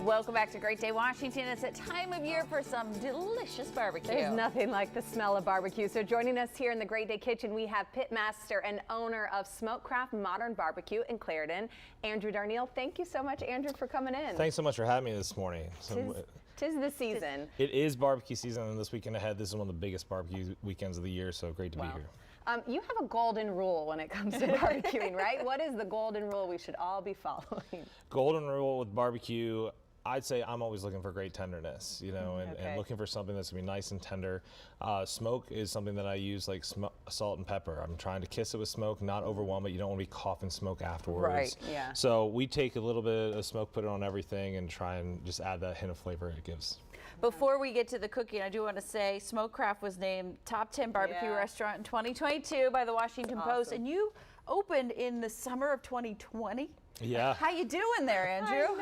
Welcome back to Great Day Washington. It's a time of year for some delicious barbecue. There's nothing like the smell of barbecue. So joining us here in the Great Day Kitchen, we have Pitmaster and owner of Smokecraft Modern Barbeque in Clarendon, Andrew Darneille. Thank you so much, Andrew, for coming in. Thanks so much for having me this morning. Tis the season. It is barbecue season, and this weekend ahead, this is one of the biggest barbecue weekends of the year, so great to be here. You have a golden rule when it comes to barbecuing, right? What is the golden rule we should all be following? Golden rule with barbecue, I'd say I'm always looking for great tenderness, you know, and looking for something that's gonna be nice and tender. Smoke is something that I use like salt and pepper. I'm trying to kiss it with smoke, not overwhelm it. You don't want to be coughing smoke afterwards. Right, yeah. So we take a little bit of smoke, put it on everything, and try and just add that hint of flavor it gives. Before we get to the cooking, I do want to say Smokecraft was named top 10 barbecue restaurant in 2022 by the Washington Post, and you opened in the summer of 2020. Yeah. How you doing there, Andrew?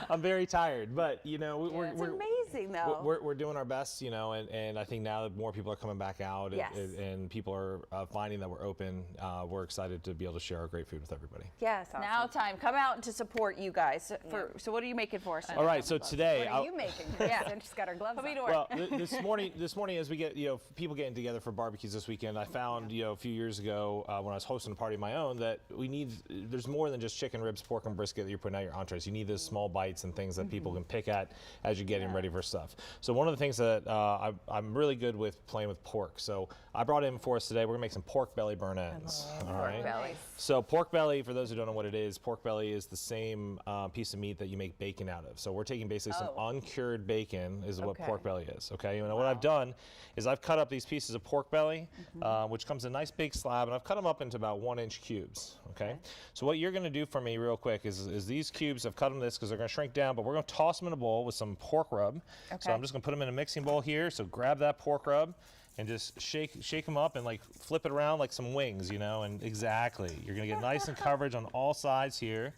I'm very tired, but you know, it's amazing though. We're doing our best, you know, and I think now that more people are coming back out and people are finding that we're open, we're excited to be able to share our great food with everybody. Yes, awesome. Now time, come out to support you guys. So what are you making for us? All right, so today, what are you making? Yeah, she's got her gloves on. Well, this morning as we get, you know, people getting together for barbecues this weekend, I found, you know, a few years ago when I was hosting a party of my own that there's more than just chicken, ribs, pork, and brisket that you're putting out your entrees. You need those small bites and things that people can pick at as you're getting ready for stuff. So one of the things that I'm really good with playing with pork. So I brought in for us today, we're gonna make some pork belly burn ends. All right. Belly. So pork belly, for those who don't know what it is, pork belly is the same piece of meat that you make bacon out of. So we're taking basically some uncured bacon is what pork belly is. Okay. And what I've done is I've cut up these pieces of pork belly, which comes in a nice big slab, and I've cut them up into about 1-inch cubes. Okay. So what you're going to do for me real quick is these cubes, I've cut them this because they're going to shrink down, but we're going to toss them in a bowl with some pork rub. So I'm just going to put them in a mixing bowl here. So grab that pork rub and just shake them up and like flip it around like some wings, you know, and exactly. You're going to get nice and coverage on all sides here.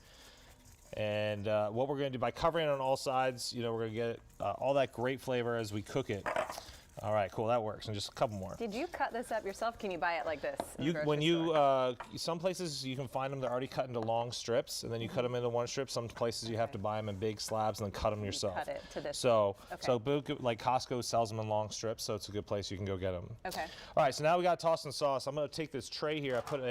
And what we're going to do by covering it on all sides, you know, we're going to get all that great flavor as we cook it. All right, cool, that works. And just a couple more. Did you cut this up yourself? Can you buy it like this? Some places you can find them, they're already cut into long strips, and then you cut them into one strip. Some places you have to buy them in big slabs and then cut them yourself. Cut it to this. So like Costco sells them in long strips, so it's a good place you can go get them. Okay. All right, so now we got tossed in sauce. I'm gonna take this tray here. I put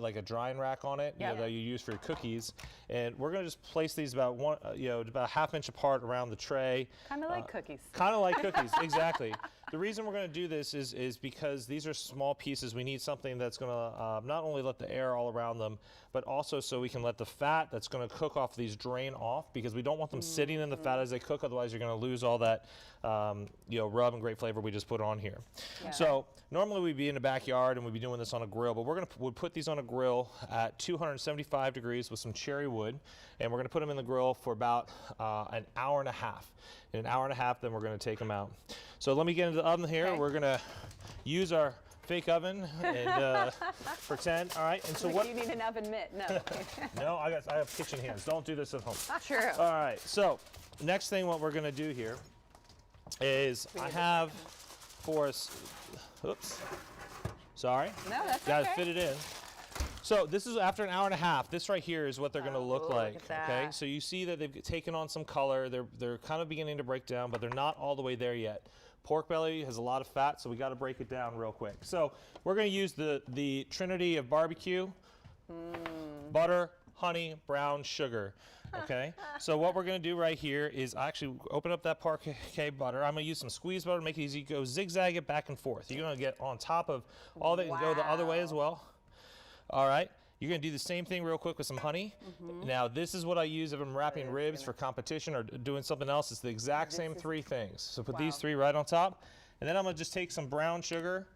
like a drying rack on it, you know, that you use for your cookies, and we're gonna just place these about about a ½ inch apart around the tray. Kind of like cookies. Kind of like cookies, exactly. The reason we're going to do this is because these are small pieces. We need something that's going to not only let the air all around them, but also so we can let the fat that's going to cook off these drain off, because we don't want them sitting in the fat as they cook. Otherwise, you're going to lose all that rub and great flavor we just put on here. Yeah. So normally we'd be in the backyard and we'd be doing this on a grill, but we'll put these on a grill at 275 degrees with some cherry wood, and we're going to put them in the grill for about an hour and a half. In an hour and a half, then we're going to take them out. So let me get into the oven here. Okay. We're going to use our fake oven and pretend. All right. And so you need an oven mitt? No. No, I have kitchen hands. Don't do this at home. True. All right. So next thing, what we're going to do here is I have for us. Oops. Sorry. No, that's okay. Got to fit it in. So this is after an hour and a half. This right here is what they're going to look like. Okay, so you see that they've taken on some color. They're kind of beginning to break down, but they're not all the way there yet. Pork belly has a lot of fat, so we got to break it down real quick. So we're going to use the trinity of barbecue: butter, honey, brown sugar. Okay, so what we're going to do right here is actually open up that parquet butter. I'm going to use some squeezed butter to make it easy. Go zigzag it back and forth. You're going to get on top of all that and go the other way as well. All right, you're gonna do the same thing real quick with some honey. Now this is what I use if I'm wrapping ribs for competition or doing something else. It's the exact same three things. So put these three right on top, and then I'm gonna just take some brown sugar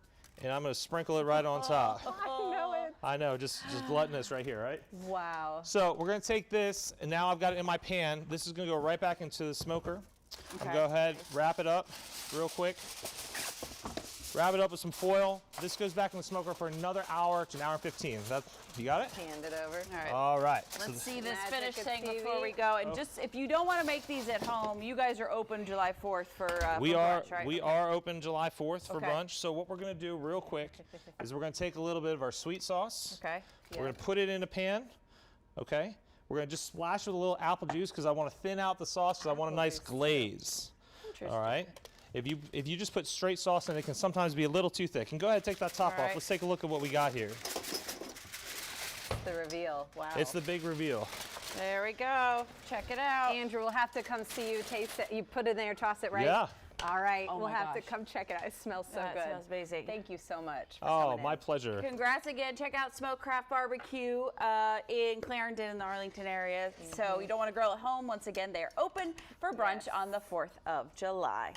and I'm gonna sprinkle it right on top. I know it. I know, just gluttonous right here, right? Wow. So we're gonna take this, and now I've got it in my pan. This is gonna go right back into the smoker. Okay. Go ahead, wrap it up real quick. Wrap it up with some foil. This goes back in the smoker for another hour to an hour and 15. You got it? Hand it over. All right. All right. Let's see this finished thing before we go. And just if you don't want to make these at home, you guys are open July 4th for brunch, right? We are open July 4th for brunch. So what we're going to do real quick is we're going to take a little bit of our sweet sauce. Okay. We're going to put it in a pan. Okay. We're going to just splash with a little apple juice because I want to thin out the sauce because I want a nice glaze. All right. If you just put straight sauce in, it can sometimes be a little too thick. And go ahead and take that top off. Let's take a look at what we got here. The reveal. Wow. It's the big reveal. There we go. Check it out. Andrew, we'll have to come see you taste it. You put it in there, toss it, right? Yeah. All right. Oh we'll my have to gosh. come check it out. It smells so That good. smells amazing. Thank you so much for Oh, coming my in. pleasure. Congrats again. Check out Smokecraft Barbecue in Clarendon in the Arlington area. So you don't want to grill at home. Once again, they are open for brunch on the 4th of July.